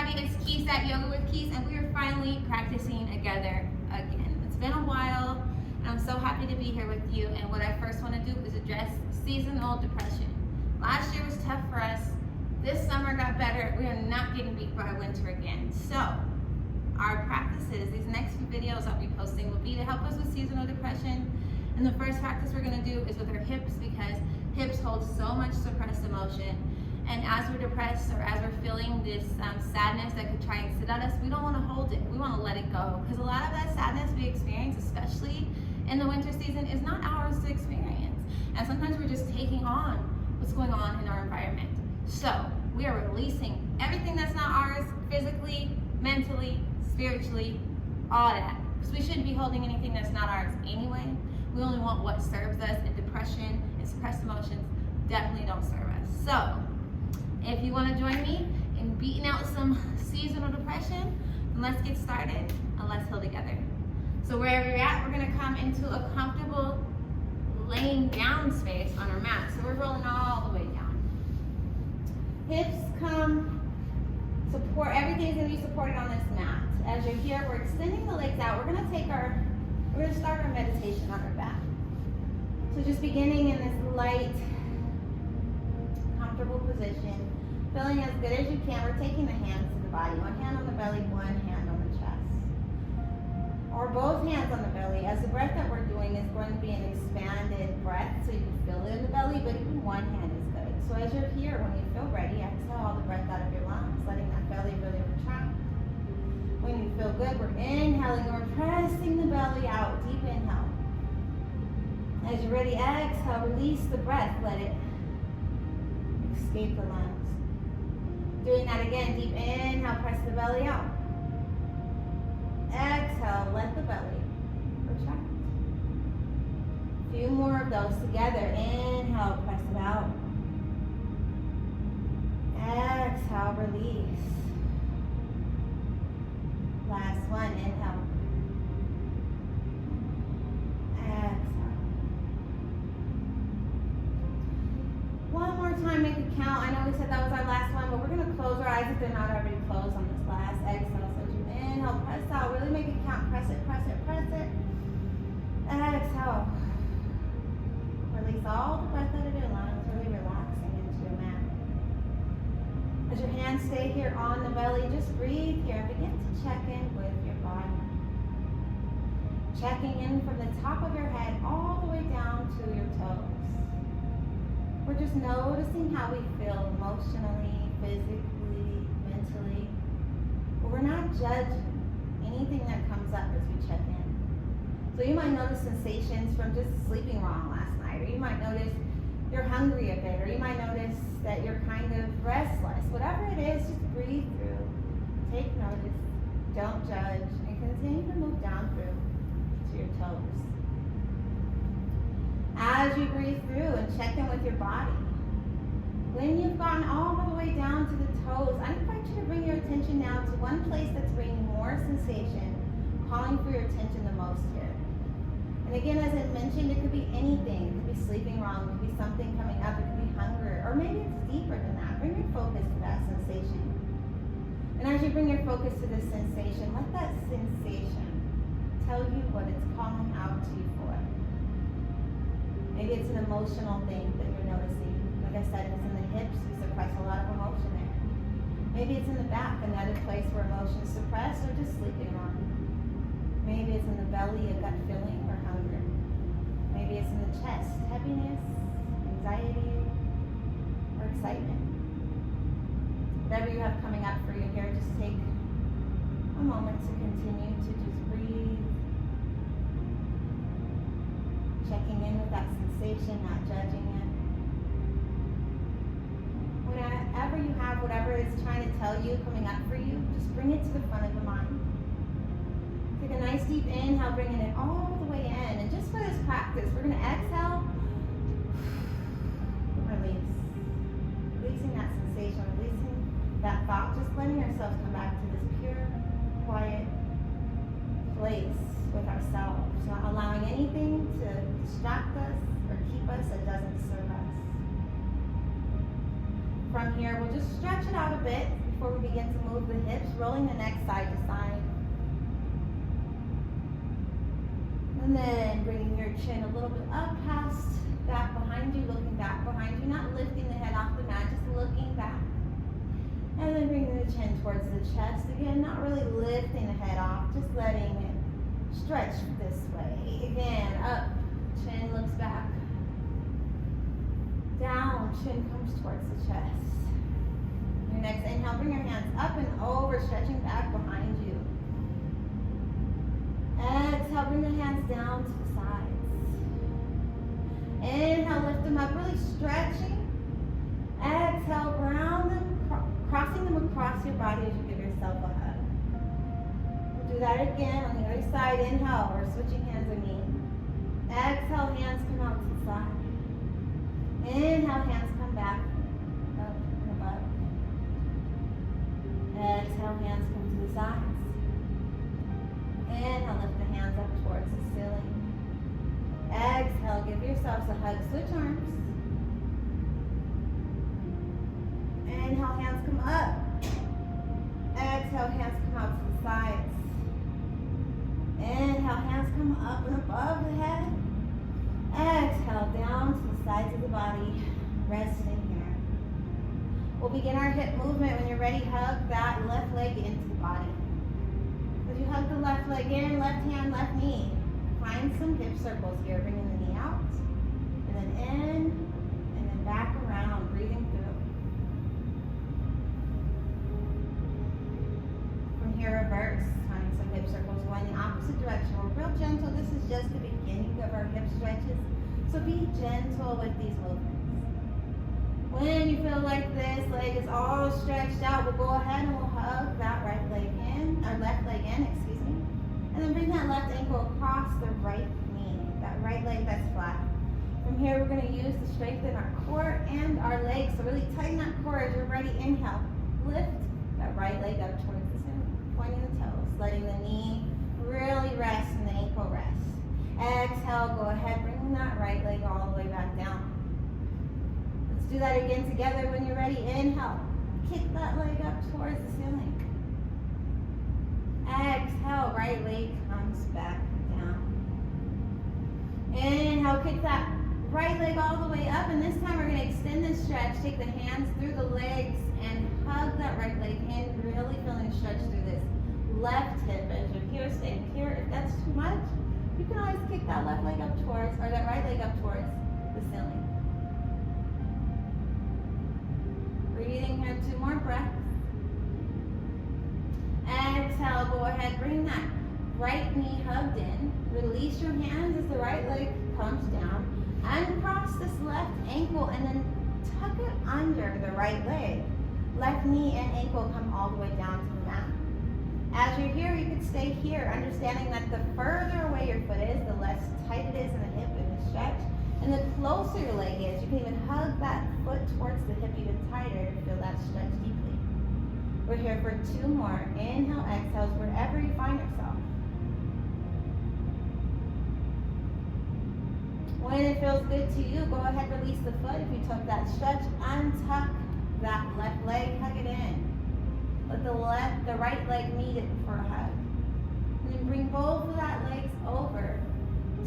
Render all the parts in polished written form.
everybody, it's Keis at Yoga with Keis, and we are finally practicing together again. It's been a while, and I'm so happy to be here with you. And what I first want to do is address seasonal depression. Last year was tough for us. This summer got better. We are not getting beat by winter again. So our practices, these next few videos I'll be posting, will be to help us with seasonal depression. And the first practice we're going to do is with our hips, because hips hold so much suppressed emotion. And as we're depressed or as we're feeling this sadness that could try and sit on us, we don't want to hold it. We want to let it go. Because a lot of that sadness we experience, especially in the winter season, is not ours to experience. And sometimes we're just taking on what's going on in our environment. So we are releasing everything that's not ours, physically, mentally, spiritually, all that. Because we shouldn't be holding anything that's not ours anyway. We only want what serves us, and depression and suppressed emotions definitely don't serve us. So if you want to join me in beating out some seasonal depression, then let's get started and let's heal together. So wherever you're at, we're going to come into a comfortable laying down space on our mat. So we're rolling all the way down. Hips come, support, everything's going to be supported on this mat. As you're here, we're extending the legs out. We're going to start our meditation on our back. So just beginning in this light, comfortable position, feeling as good as you can. We're taking the hands to the body. One hand on the belly, one hand on the chest. Or both hands on the belly, as the breath that we're doing is going to be an expanded breath, so you can feel it in the belly, but even one hand is good. So as you're here, when you feel ready, exhale all the breath out of your lungs, letting that belly really retract. When you feel good, we're inhaling, we're pressing the belly out, deep inhale. As you're ready, exhale, release the breath, let it escape the lungs. Doing that again, deep inhale, press the belly out. Exhale, let the belly retract. A few more of those together. Inhale, press it out. Exhale, release. Last one, inhale. Exhale. One more time, make it count. I know we said that was our last one, but we're going to close our eyes if they're not already closed on this last exhale. So as you inhale, press out. Really make it count. Press it, press it, press it. Exhale. Release all the breath out of your lungs, really relaxing into your mat. As your hands stay here on the belly, just breathe here. Begin to check in with your body. Checking in from the top of your head all the way down to your toes. We're just noticing how we feel emotionally, physically, mentally. But we're not judging anything that comes up as we check in. So you might notice sensations from just sleeping wrong last night, or you might notice you're hungry a bit, or you might notice that you're kind of restless. Whatever it is, just breathe through, take notice, don't judge, and continue to move down through to your toes. As you breathe through and check in with your body, when you've gotten all the way down to the toes, I invite you to bring your attention now to one place that's bringing more sensation, calling for your attention the most here. And again, as I mentioned, it could be anything. It could be sleeping wrong, it could be something coming up, it could be hunger, or maybe it's deeper than that. Bring your focus to that sensation. And as you bring your focus to this sensation, let that sensation tell you what it's calling out to you for. Maybe it's an emotional thing that you're noticing. Like I said, if it's in the hips, you suppress a lot of emotion there. Maybe it's in the back, another place where emotion is suppressed, or just sleeping wrong. Maybe it's in the belly, a gut feeling, or hunger. Maybe it's in the chest, heaviness, anxiety, or excitement. Whatever you have coming up for you here, just take a moment to continue to just breathe. Checking in with that sensation, not judging it. Whenever you have whatever is trying to tell you, coming up for you, just bring it to the front of the mind. Take a nice deep inhale, bringing it all the way in. And just for this practice, we're going to exhale, release. Releasing that sensation, releasing that thought, just letting ourselves come back to this pure, quiet place with ourselves. Not allowing anything to distract us or keep us that doesn't serve us. From here, we'll just stretch it out a bit. before we begin to move the hips, rolling the neck side to side. And then bringing your chin a little bit up past back behind you, looking back behind you, not lifting the head off the mat, just looking back. And then bringing the chin towards the chest. Again, not really lifting the head off, just letting it stretch this way. Again, up, chin looks back. Down, chin comes towards the chest. Your next inhale, bring your hands up and over, stretching back behind you. Exhale, bring the hands down to the sides. Inhale, lift them up, really stretching. Exhale, ground them, crossing them across your body as you give yourself a hug. We'll do that again on the other side. Inhale, we're switching hands and knee. Exhale, hands come out to the side. Inhale, hands come back, up and above. Exhale, hands come to the sides. Inhale, lift the hands up towards the ceiling. Exhale, give yourselves a hug, switch arms. Inhale, hands come up. Exhale, hands come out to the sides. Inhale, hands come up and above the head. Exhale, down to the sides of the body, resting here. We'll begin our hip movement. When you're ready, hug that left leg into the body. As you hug the left leg in, left hand, left knee. Find some hip circles here, bringing the knee out, and then in, and then back around, breathing through. From here, reverse. Find some hip circles going the opposite direction. We're real gentle. This is just the beginning of our hip stretches. So be gentle with these movements. When you feel like this leg is all stretched out, we'll go ahead and we'll hug that right leg in, or left leg in, excuse me. And then bring that left ankle across the right knee, that right leg that's flat. From here, we're going to use to strengthen our core and our legs. So really tighten that core as you're ready. Inhale, lift that right leg up towards the center, pointing the toes, letting the knee really rest and the ankle rest. Exhale, go ahead, bringing that right leg all the way back down. Let's do that again together. When you're ready, inhale, kick that leg up towards the ceiling. Exhale, right leg comes back down. Inhale, kick that right leg all the way up, and this time we're going to extend this stretch. Take the hands through the legs and hug that right leg in, really feeling a stretch through this left hip. As you're here, stay here. If that's too much, you can always kick that left leg up towards, or that right leg up towards the ceiling. Breathing here, 2 more breaths. Exhale, go ahead, bring that right knee hugged in. Release your hands as the right leg comes down. Uncross this left ankle and then tuck it under the right leg. Left knee and ankle come all the way down to the mat. As you're here, you could stay here, understanding that the further away your foot is, the less tight it is in the hip and the stretch. And the closer your leg is, you can even hug that foot towards the hip even tighter to feel that stretch deeply. We're here for 2 more. Inhale, exhales, wherever you find yourself. When it feels good to you, go ahead, release the foot. If you took that stretch, untuck that left leg, hug it in. Let the right leg meet it for a hug. And then bring both of that legs over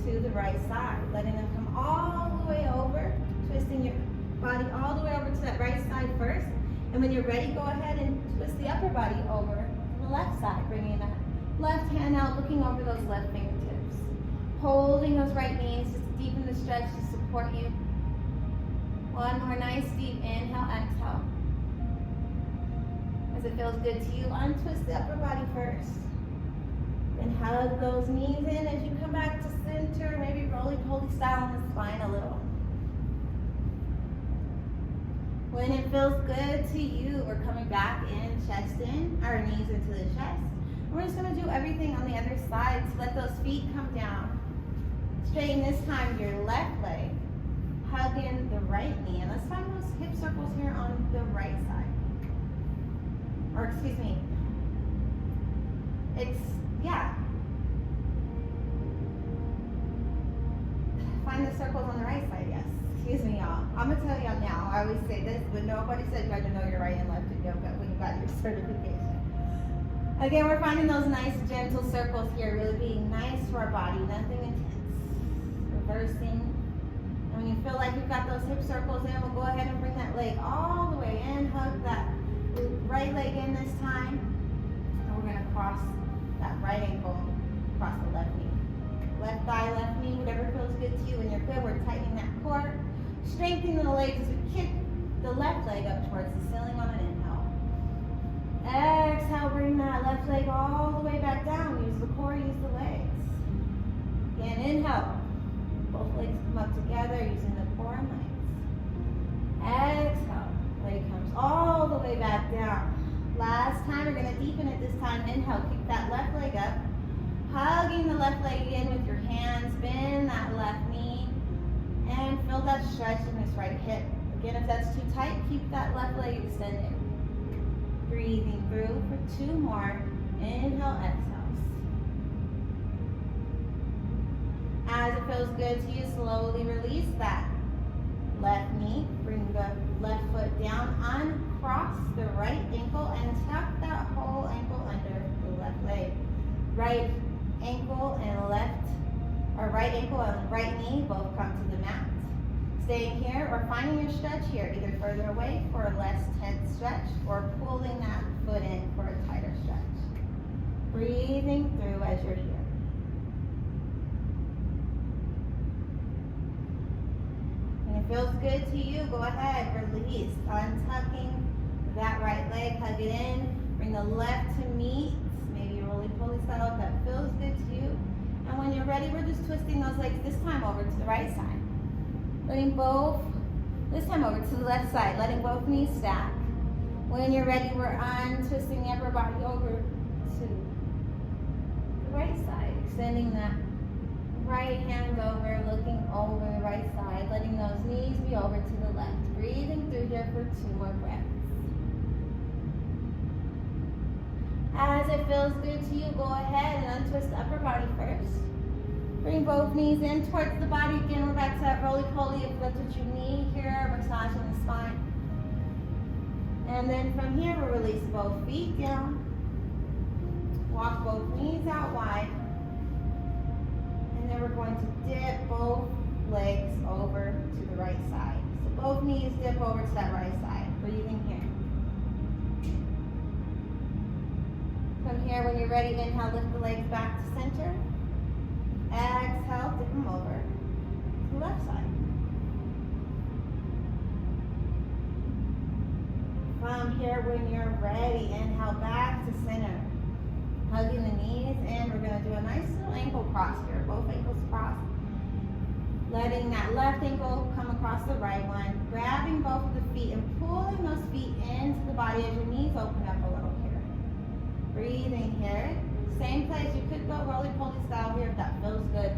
to the right side, letting them come all the way over, twisting your body all the way over to that right side first. And when you're ready, go ahead and twist the upper body over to the left side, bringing that left hand out, looking over those left fingertips. Holding those right knees just to deepen the stretch to support you. One more nice deep inhale, exhale. As it feels good to you, untwist the upper body first. Then hug those knees in as you come back to center, maybe roly-poly style on the spine a little. When it feels good to you, we're coming back in, chest in, our knees into the chest. We're just going to do everything on the other side. So let those feet come down. Straighten this time your left leg. Hug in the right knee. And let's find those hip circles here on the right side. Or excuse me. Find the circles on the right side, yes. Excuse me, y'all. I'm going to tell y'all now. I always say this, but nobody said you had to know your right and left in yoga when you got your certification. Again, we're finding those nice gentle circles here, really being nice to our body, nothing intense. Reversing. And when you feel like you've got those hip circles in, we'll go ahead and bring that leg all the way in, hug that right leg in this time. And we're gonna cross that right ankle, across the left knee. Left thigh, left knee, whatever feels good to you. When you're good, we're tightening that core. Strengthening the legs as we kick the left leg up towards the ceiling on an inhale. Exhale, bring that left leg all the way back down. Use the core, use the legs. Again, inhale. Both legs come up together using the core and legs. Exhale. Leg comes all the way back down. Last time, we're going to deepen it this time. Inhale, kick that left leg up. Hugging the left leg in with your hands. Bend that left knee. And feel that stretch in this right hip. Again, if that's too tight, keep that left leg extended. Breathing through for 2 more. Inhale, exhales. As it feels good to you, slowly release that left knee. Bring the left foot down. Uncross the right ankle and tuck that whole ankle under the left leg. Right ankle and left, or right ankle and right knee both come to the mat. Staying here or finding your stretch here, either further away for a less tense stretch or pulling that foot in for a tighter stretch. Breathing through as you're here. When it feels good to you, go ahead, release. Untucking that right leg, hug it in. Bring the left to meet. Maybe roly-poly style if that feels good to you. And when you're ready, we're just twisting those legs this time over to the right side. Letting both, this time over to the left side, letting both knees stack. When you're ready, we're untwisting the upper body over to the right side, extending that right hand over, looking over the right side, letting those knees be over to the left. Breathing through here for 2 more breaths. As it feels good to you, go ahead and untwist the upper body first. Bring both knees in towards the body. Again, we're back to that roly-poly if that's what you need here, massaging the spine. And then from here, we'll release both feet down. Walk both knees out wide. And then we're going to dip both legs over to the right side. So both knees dip over to that right side. Breathing here. From here, when you're ready, inhale, lift the legs back to center. Exhale, dip them over to the left side. From here, when you're ready, inhale back to center. Hugging the knees, and we're going to do a nice little ankle cross here. Both ankles cross. Letting that left ankle come across the right one. Grabbing both of the feet and pulling those feet into the body as your knees open up a little here. Breathing here. Same place, you could go roly-poly style here if that feels good,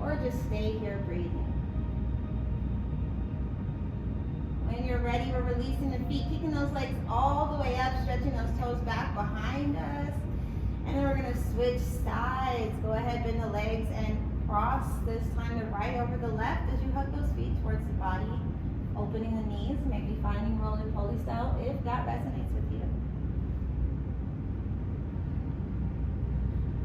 or just stay here breathing. When you're ready, we're releasing the feet, kicking those legs all the way up, stretching those toes back behind us. And then we're gonna switch sides. Go ahead, bend the legs and cross this time the right over the left as you hug those feet towards the body, opening the knees, maybe finding roly-poly style if that resonates with you.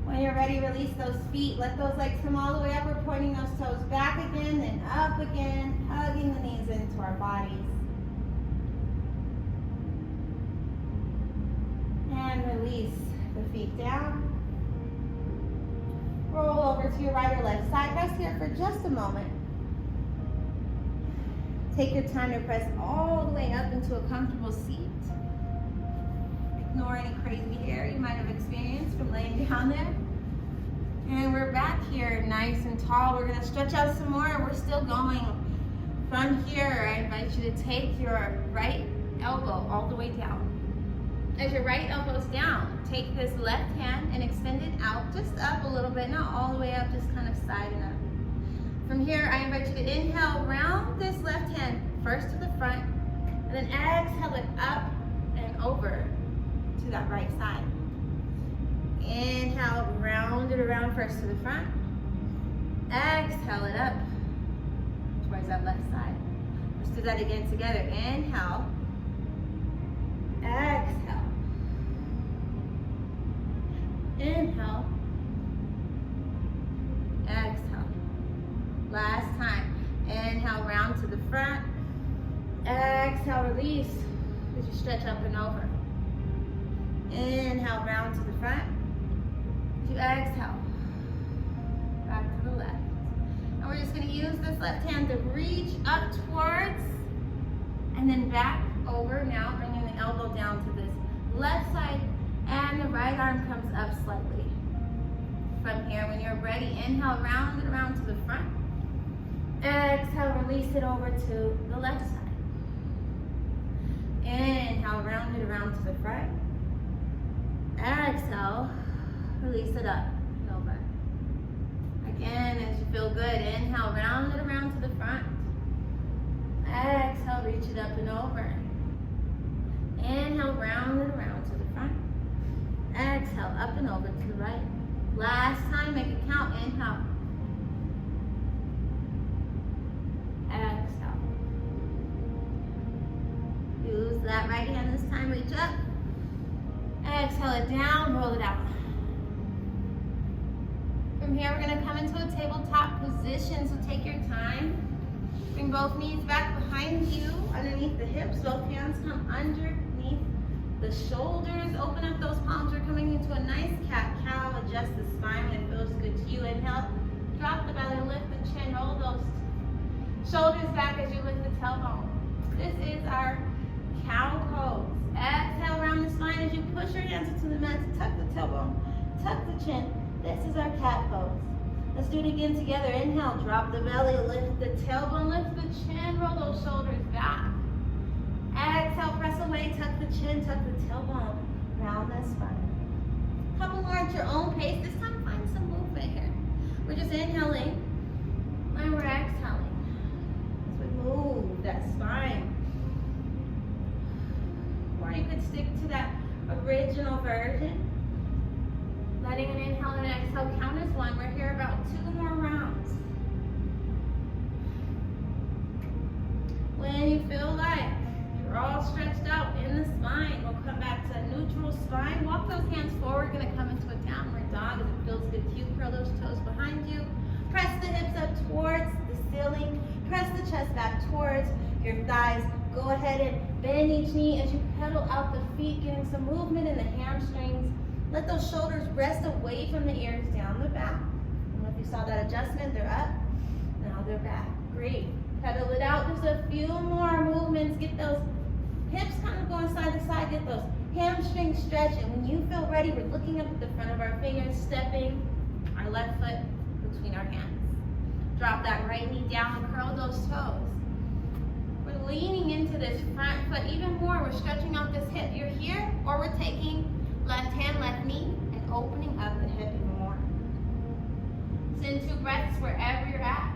When you're ready, release those feet. Let those legs come all the way up. We're pointing those toes back again, then up again, hugging the knees into our bodies. And release the feet down. Roll over to your right or left side. Rest here for just a moment. Take your time to press all the way up into a comfortable seat. Ignore any crazy hair you might have experienced from laying down there. And we're back here nice and tall. We're going to stretch out some more. We're still going. From here, I invite you to take your right elbow all the way down. As your right elbow's down, take this left hand and extend it out, just up a little bit, not all the way up, just kind of side and up. From here, I invite you to inhale, round this left hand first to the front, and then exhale it up and over to that right side. Inhale, round it around first to the front. Exhale it up towards that left side. Let's do that again together. Inhale. Exhale. Inhale. Exhale. Last time. Inhale, round to the front. Exhale, release as you stretch up and over. Inhale, round to the front. As you exhale, back to the left. And we're just going to use this left hand to reach up towards and then back over now, bringing the elbow down to this left side, and the right arm comes up slightly. From here, when you're ready, inhale, round it around to the front. Exhale, release it over to the left side. Inhale, round it around to the front. Exhale, release it up and over. Again, as you feel good, inhale, round it around to the front. Exhale, reach it up and over. Inhale, round it around to the front. Exhale, up and over to the right. Last time, make it count. Inhale. Exhale. Use that right hand this time, reach up. Exhale it down, roll it out. From here, we're going to come into a tabletop position, so take your time. Bring both knees back behind you, underneath the hips. Both hands come underneath the shoulders. Open up those palms. We're coming into a nice cat-cow. Adjust the spine when it feels good to you. Inhale, drop the belly, lift the chin, roll those shoulders back as you lift the tailbone. This is our cow pose. Exhale, round the spine as you push your hands into the mat to tuck the tailbone, tuck the chin. This is our cat pose. Let's do it again together. Inhale, drop the belly, lift the tailbone, lift the chin, roll those shoulders back. Exhale, press away, tuck the chin, tuck the tailbone, round the spine. Couple more at your own pace. This time, find some movement here. We're just inhaling and we're exhaling. As we move that spine. Or you could stick to that original version. Letting an inhale and an exhale count as one. We're here about 2 more rounds. When you feel like you're all stretched out in the spine, we'll come back to a neutral spine. Walk those hands forward. We're going to come into a downward dog as it feels good to you. Curl those toes behind you. Press the hips up towards the ceiling. Press the chest back towards your thighs. Go ahead and bend each knee as you pedal out the feet, getting some movement in the hamstrings. Let those shoulders rest away from the ears, down the back. And if you saw that adjustment, they're up. Now they're back. Great. Pedal it out. Just a few more movements. Get those hips kind of going side to side. Get those hamstrings stretching. When you feel ready, we're looking up at the front of our fingers, stepping our left foot between our hands. Drop that right knee down and curl those toes. We're leaning into this front foot even more. We're stretching out this hip. You're here, or we're taking left hand, left knee, and opening up the hip even more. Send 2 breaths wherever you're at.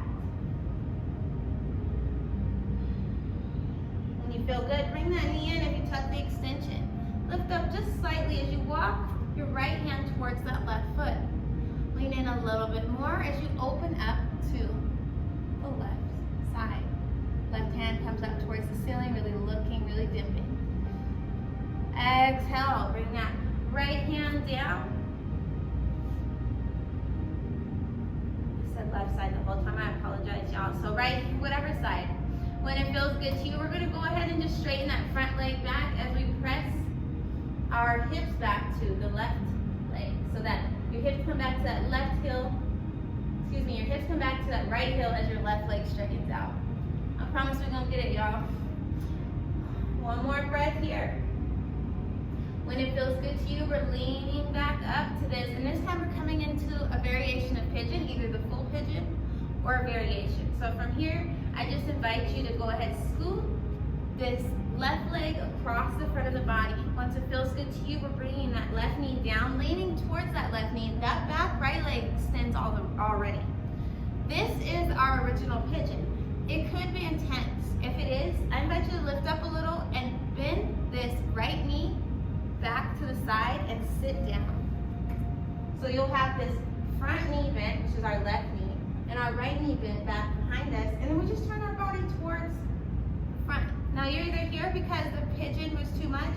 When you feel good, bring that knee in if you tuck the extension. Lift up just slightly as you walk your right hand towards that left foot. Lean in a little bit more as you open up to the left side. Left hand comes up towards the ceiling, really looking, really dipping. Exhale, bring that right hand down. I said left side the whole time. I apologize, y'all. So right, whatever side. When it feels good to you, we're going to go ahead and just straighten that front leg back as we press our hips back to the left leg. So that your hips come back to that left heel. Excuse me, your hips come back to that right heel as your left leg straightens out. I promise we're going to get it, y'all. One more breath here. When it feels good to you, we're leaning back up to this. And this time we're coming into a variation of pigeon, either the full pigeon or a variation. So from here, I just invite you to go ahead, scoot this left leg across the front of the body. Once it feels good to you, we're bringing that left knee down, leaning towards that left knee. That back right leg extends already. This is our original pigeon. It could be intense. If it is, I invite you to lift up a little and bend this right knee back to the side and sit down. So you'll have this front knee bent, which is our left knee, and our right knee bent back behind us, and then we just turn our body towards you're either here because the pigeon was too much,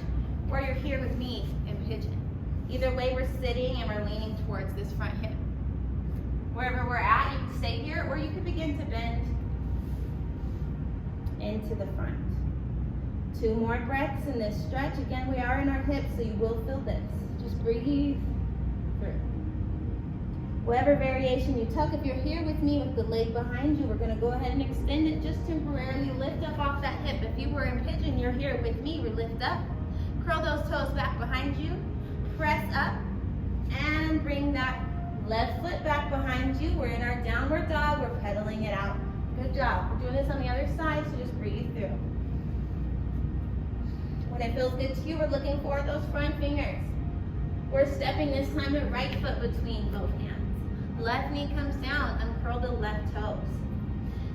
or you're here with me in pigeon. Either way, we're sitting and we're leaning towards this front hip. Wherever we're at, you can stay here, or you can begin to bend into the front. 2 more breaths in this stretch. Again, we are in our hips, so you will feel this. Just breathe through. Whatever variation you took, if you're here with me with the leg behind you, we're going to go ahead and extend it, just temporarily lift up off that hip. If you were in pigeon, you're here with me, we lift up. Curl those toes back behind you, press up, and bring that left foot back behind you. We're in our downward dog, we're pedaling it out. Good job. We're doing this on the other side, so just breathe through. When it feels good to you, we're looking for those front fingers. We're stepping this time the right foot between both hands. Left knee comes down, uncurl the left toes.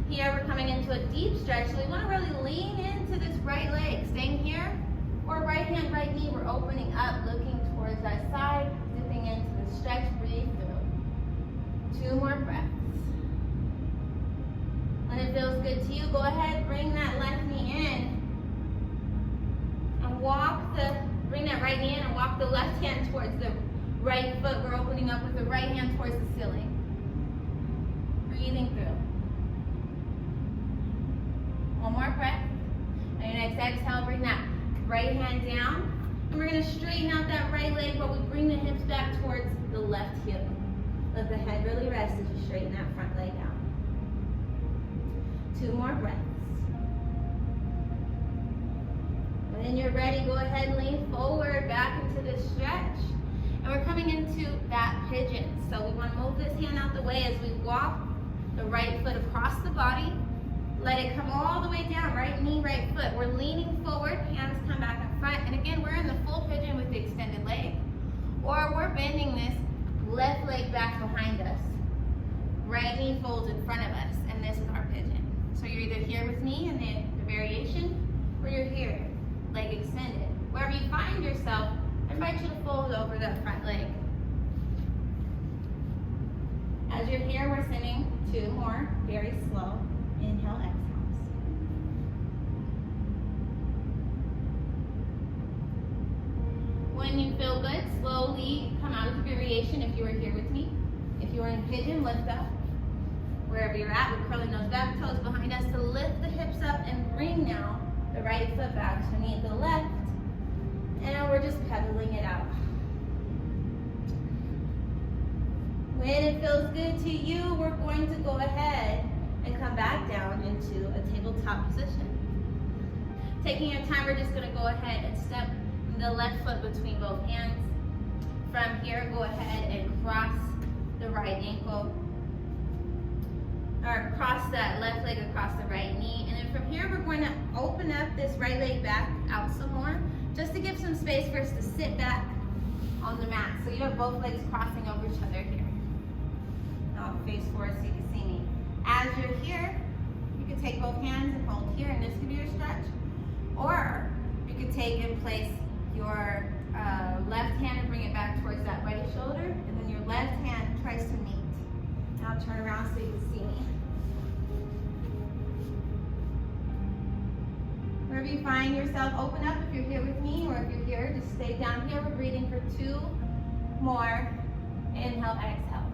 Here we're coming into a deep stretch, so we want to really lean into this right leg. Staying here, or right hand, right knee, we're opening up, looking towards our side, dipping into the stretch, breathe through. 2 more breaths. When it feels good to you, go ahead, bring that left knee in, and bring that right knee in and walk the left hand towards the right foot. We're opening up with the right hand towards the ceiling. Breathing through. 1 more breath. On your next exhale, bring that right hand down. And we're going to straighten out that right leg, but we bring the hips back towards the left heel. Let the head really rest as you straighten that front leg out. 2 more breaths. When you're ready, go ahead and lean forward back into this stretch. And we're coming into that pigeon. So we want to move this hand out the way as we walk the right foot across the body. Let it come all the way down, right knee, right foot. We're leaning forward, hands come back in front. And again, we're in the full pigeon with the extended leg. Or we're bending this left leg back behind us. Right knee folds in front of us, and this is our pigeon. So you're either here with me in the variation, or you're here, leg extended. Wherever you find yourself, I invite you to fold over that front leg. As you're here, we're sending 2 more very slow inhale, exhales. When you feel good, slowly come out of the variation if you were here with me. If you were in pigeon, lift up. Wherever you're at, we're curling those back toes behind us to lift the hips up and bring now the right foot back to meet the left. And we're just pedaling it out. When it feels good to you, we're going to go ahead and come back down into a tabletop position. Taking your time, we're just going to go ahead and step the left foot between both hands. From here, go ahead and cross the right ankle, or cross that left leg across the right knee. And then from here, we're going to open up this right leg back out some more, just to give some space for us to sit back on the mat. So you have both legs crossing over each other here. Now face forward so you can see me. As you're here, you can take both hands and hold here, and this could be your stretch. Or you could take and place your left hand and bring it back towards that right shoulder, and then your left hand tries to meet. Now turn around so you can see me. Wherever you find yourself, open up if you're here with me, or if you're here, just stay down here. We're breathing for 2 more inhale, exhales.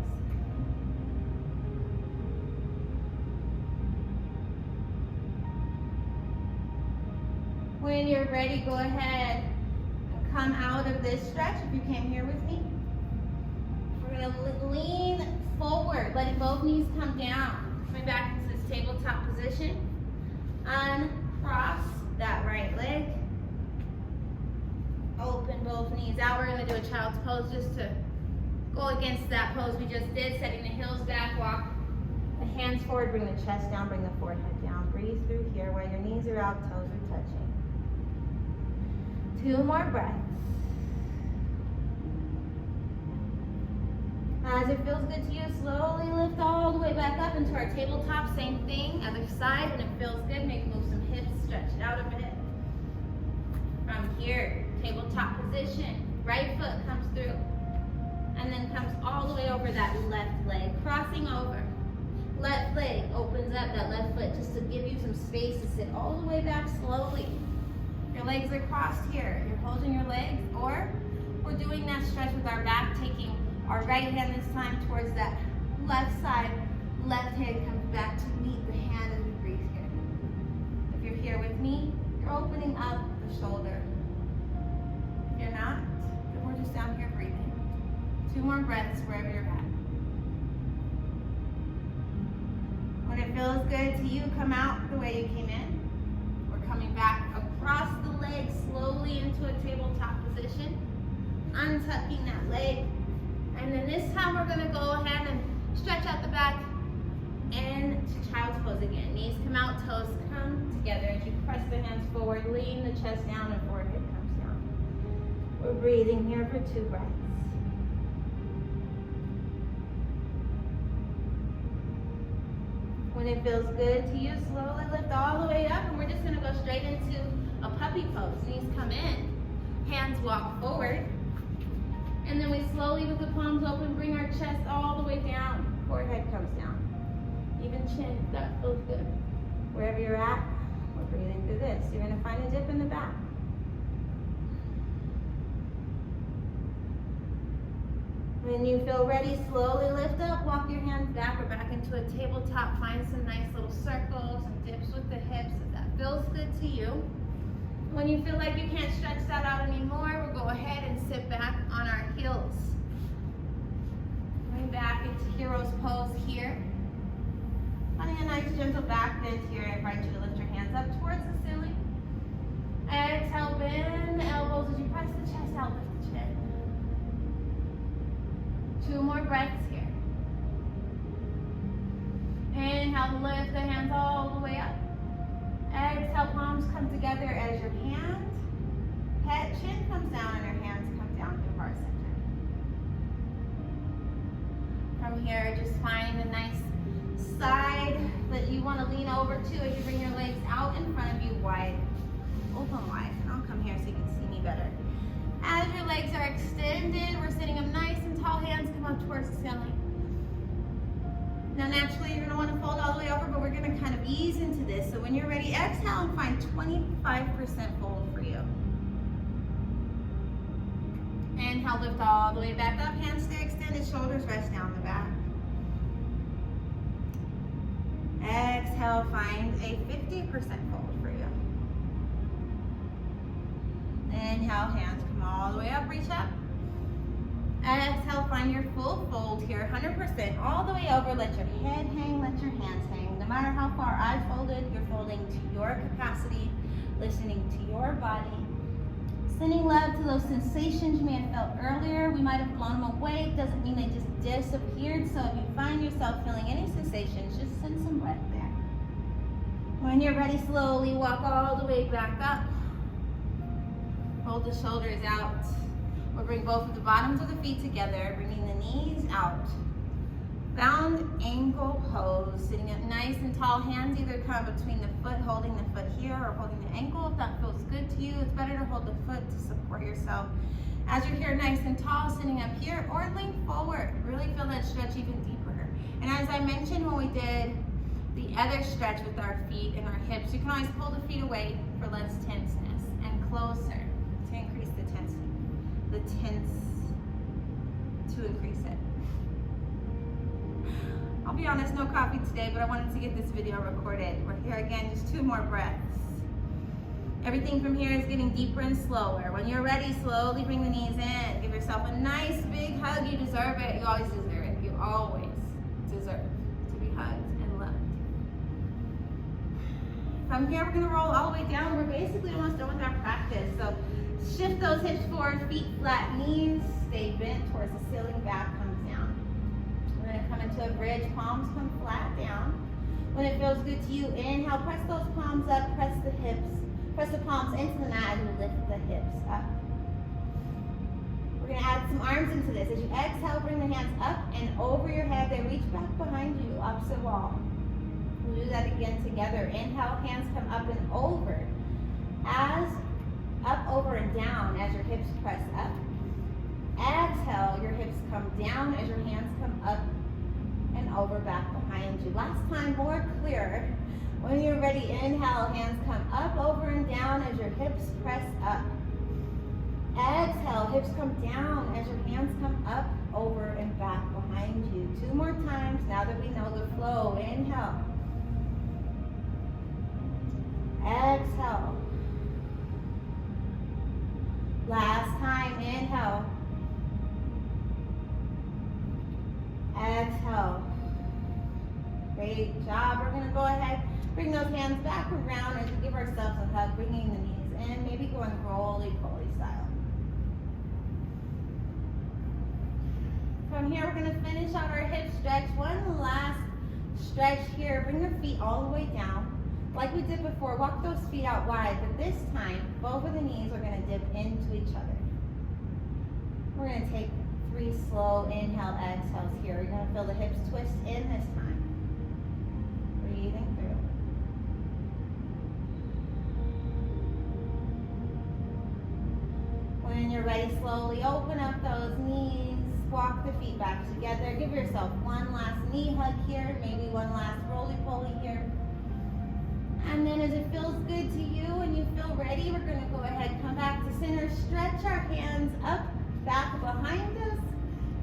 When you're ready, go ahead and come out of this stretch if you came here with me. We're going to lean forward, letting both knees come down. Coming back into this tabletop position. Uncross that right leg. Open both knees out. We're going to do a child's pose just to go against that pose we just did. Setting the heels back, walk the hands forward, bring the chest down, bring the forehead down. Breathe through here while your knees are out, toes are touching. 2 more breaths. As it feels good to you, slowly lift all the way back up into our tabletop. Same thing, other side. When it feels good, maybe move some hips, stretch it out a bit. From here, tabletop position. Right foot comes through, and then comes all the way over that left leg, crossing over. left leg opens up, that left foot, just to give you some space to sit all the way back slowly. Your legs are crossed here. You're holding your legs, or we're doing that stretch with our back, taking our right hand this time towards that left side. Left hand comes back to meet the hand as we breathe here. If you're here with me, you're opening up the shoulder. If you're not, then we're just down here breathing. 2 more breaths wherever you're at. When it feels good to you, come out the way you came in. We're coming back across the legs slowly into a tabletop position, untucking that leg. And then this time we're gonna go ahead and stretch out the back and to child's pose again. Knees come out, toes come together. As you press the hands forward, lean the chest down and forehead comes down. We're breathing here for 2 breaths. When it feels good to you, slowly lift all the way up, and we're just gonna go straight into a puppy pose. Knees come in, hands walk forward, and then we slowly, with the palms open, bring our chest all the way down. Forehead comes down. Even chin, that feels good. Wherever you're at, we're breathing through this. You're gonna find a dip in the back. When you feel ready, slowly lift up, walk your hands back or back into a tabletop. Find some nice little circles and dips with the hips if that feels good to you. When you feel like you can't stretch that out anymore, we'll go ahead and sit back on our heels. Going back into hero's pose here. Finding a nice gentle back bend here. I invite you to lift your hands up towards the ceiling. Exhale, bend the elbows as you press the chest out, lift the chin. 2 more breaths here. Inhale, lift the hands all the way up. Exhale, palms come together as your hand, head, chin comes down and your hands come down to heart center. From here, just find a nice side that you want to lean over to as you bring your legs out in front of you, wide, open wide. And I'll come here so you can see me better. As your legs are extended, we're sitting up nice and tall, hands come up towards the ceiling. Now naturally you're going to want to fold all the way over, but we're going to kind of ease into this. So when you're ready, exhale and find 25% fold for you. Inhale, lift all the way back up, hands stay extended, shoulders rest down the back. Exhale, find a 50% fold for you. Inhale, hands come all the way up, reach up. Exhale, find your full fold here, 100%, all the way over. Let your head hang, let your hands hang. No matter how far I folded, you're folding to your capacity, listening to your body. Sending love to those sensations you may have felt earlier. We might have blown them away. Doesn't mean they just disappeared. So if you find yourself feeling any sensations, just send some breath there. When you're ready, slowly walk all the way back up. Hold the shoulders out. We'll bring both of the bottoms of the feet together, bringing the knees out. Bound ankle pose, sitting up nice and tall. Hands either come between the foot, holding the foot here, or holding the ankle. If that feels good to you, it's better to hold the foot to support yourself. As you're here nice and tall, sitting up here, or lean forward. Really feel that stretch even deeper. And as I mentioned when we did the other stretch with our feet and our hips, you can always pull the feet away for less tenseness and closer to increase the tense to increase it. I'll be honest, no coffee today, but I wanted to get this video recorded. We're here again, just 2 more breaths. Everything from here is getting deeper and slower. When you're ready, slowly bring the knees in. Give yourself a nice big hug. You deserve it. You always deserve it. You always deserve to be hugged and loved. From here, we're gonna roll all the way down. We're basically almost done with our practice. So shift those hips forward, feet flat, knees stay bent towards the ceiling, back comes down. We're gonna come into a bridge, palms come flat down. When it feels good to you, inhale, press those palms up, press the hips, press the palms into the mat and lift the hips up. We're gonna add some arms into this. As you exhale, bring the hands up and over your head. They reach back behind you, opposite wall. We'll do that again together. Inhale, hands come up and over. As up, over, and down as your hips press up. Exhale, your hips come down as your hands come up and over back behind you. Last time, more clear. When you're ready, inhale, hands come up, over and down as your hips press up. Exhale, hips come down as your hands come up, over and back behind you. 2 more times now that we know the flow. Inhale. Exhale. Last time, inhale. Exhale. Great job. We're going to go ahead, bring those hands back around as we give ourselves a hug, bringing the knees in, maybe going roly-poly style. From here, we're going to finish out our hip stretch. One last stretch here. Bring your feet all the way down. Like we did before, walk those feet out wide, but this time, both of the knees are going to dip into each other. We're going to take 3 slow inhale, exhales here. You're going to feel the hips twist in this time. Breathing through. When you're ready, slowly open up those knees. Walk the feet back together. Give yourself one last knee hug here, maybe one last roly-poly here. And then as it feels good to you and you feel ready, we're going to go ahead, come back to center, stretch our hands up, back behind us,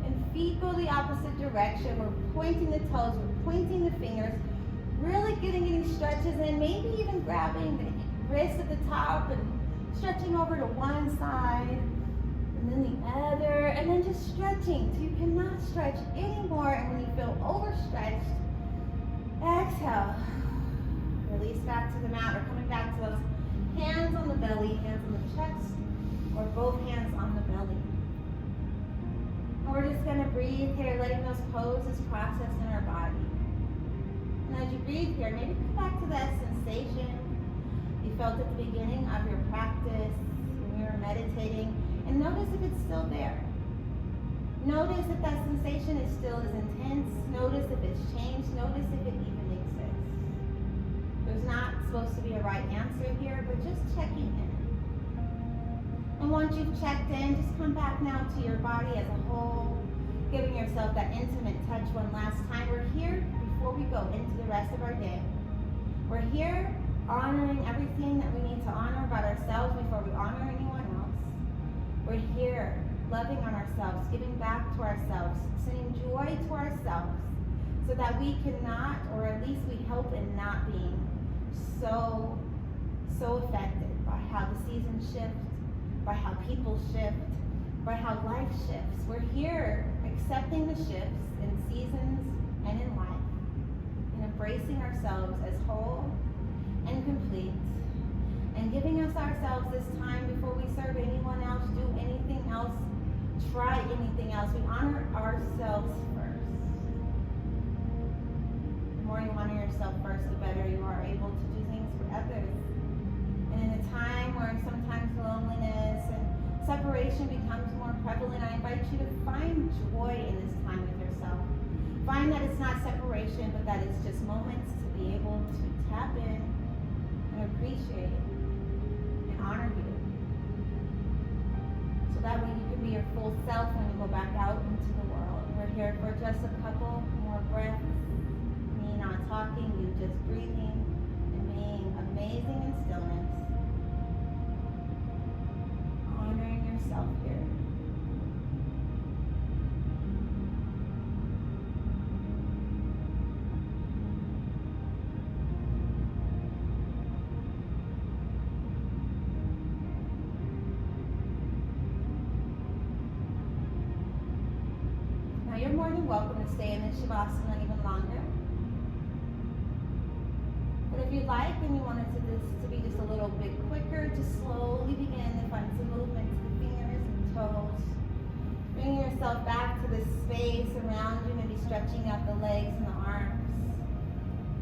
and feet go the opposite direction. We're pointing the toes, we're pointing the fingers, really getting any stretches in, maybe even grabbing the wrist at the top and stretching over to one side. And then the other, and then just stretching till you cannot stretch anymore. And when you feel overstretched, exhale. Release back to the mat. We're coming back to those hands on the belly, hands on the chest, or both hands on the belly. And we're just going to breathe here, letting those poses process in our body. And as you breathe here, maybe come back to that sensation you felt at the beginning of your practice when you were meditating. And notice if it's still there. Notice if that sensation is still as intense. Notice if it's changed. Notice if it even exists. There's not supposed to be a right answer here, but just checking in. And once you've checked in, just come back now to your body as a whole, giving yourself that intimate touch one last time. We're here before we go into the rest of our day. We're here honoring everything that we need to honor about ourselves before we honor anyone else. We're here loving on ourselves, giving back to ourselves, sending joy to ourselves so that we cannot, or at least we hope in not being so affected by how the seasons shift, by how people shift, by how life shifts. We're here accepting the shifts in seasons and in life and embracing ourselves as whole and complete. And giving us ourselves this time before we serve anyone else, do anything else, try anything else. We honor ourselves first. The more you honor yourself first, the better you are able to do things for others. And in a time where sometimes loneliness and separation becomes more prevalent, I invite you to find joy in this time with yourself. Find that it's not separation, but that it's just moments to be able to tap in and appreciate honor you. So that way you can be your full self when you go back out into the world. We're here for just a couple more breaths. Me not talking, you just breathing and being amazing in stillness. Honoring yourself here. You're more than welcome to stay in this Shavasana even longer. But if you'd like and you wanted this to be just a little bit quicker, just slowly begin to find some movement to the fingers and toes. Bringing yourself back to the space around you, maybe stretching out the legs and the arms.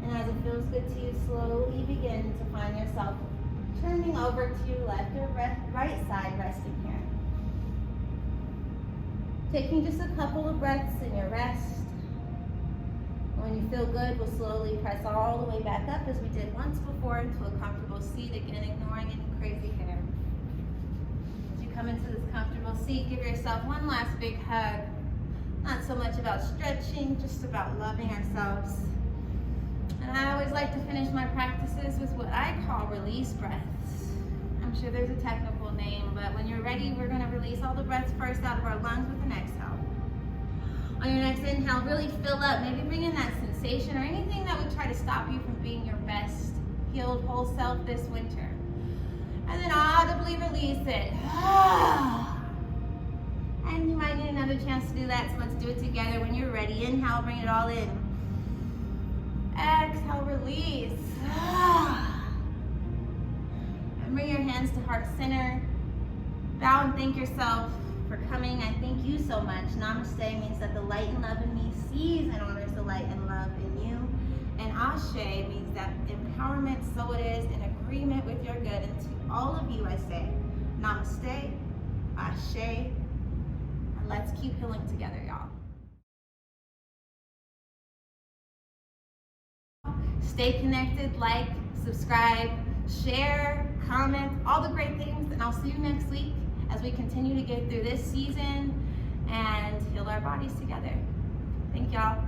And as it feels good to you, slowly begin to find yourself turning over to your left or right side, resting here. Taking just a couple of breaths in your rest. When you feel good, we'll slowly press all the way back up as we did once before into a comfortable seat, again ignoring any crazy hair. As you come into this comfortable seat, give yourself one last big hug. Not so much about stretching, just about loving ourselves. And I always like to finish my practices with what I call release breaths. I'm sure there's a technical name, but when you're ready, we're going to release all the breaths first out of our lungs with an exhale. On your next inhale, really fill up. Maybe bring in that sensation or anything that would try to stop you from being your best healed whole self this winter. And then audibly release it. And you might need another chance to do that, so let's do it together. When you're ready, inhale, bring it all in. Exhale, release. And bring your hands to heart center. Bow and thank yourself for coming. I thank you so much. Namaste means that the light and love in me sees and honors the light and love in you. And Ashe means that empowerment, so it is, in agreement with your good. And to all of you, I say, Namaste, Ashe, and let's keep healing together, y'all. Stay connected, like, subscribe, share, comment, all the great things, and I'll see you next week as we continue to get through this season and heal our bodies together. Thank y'all.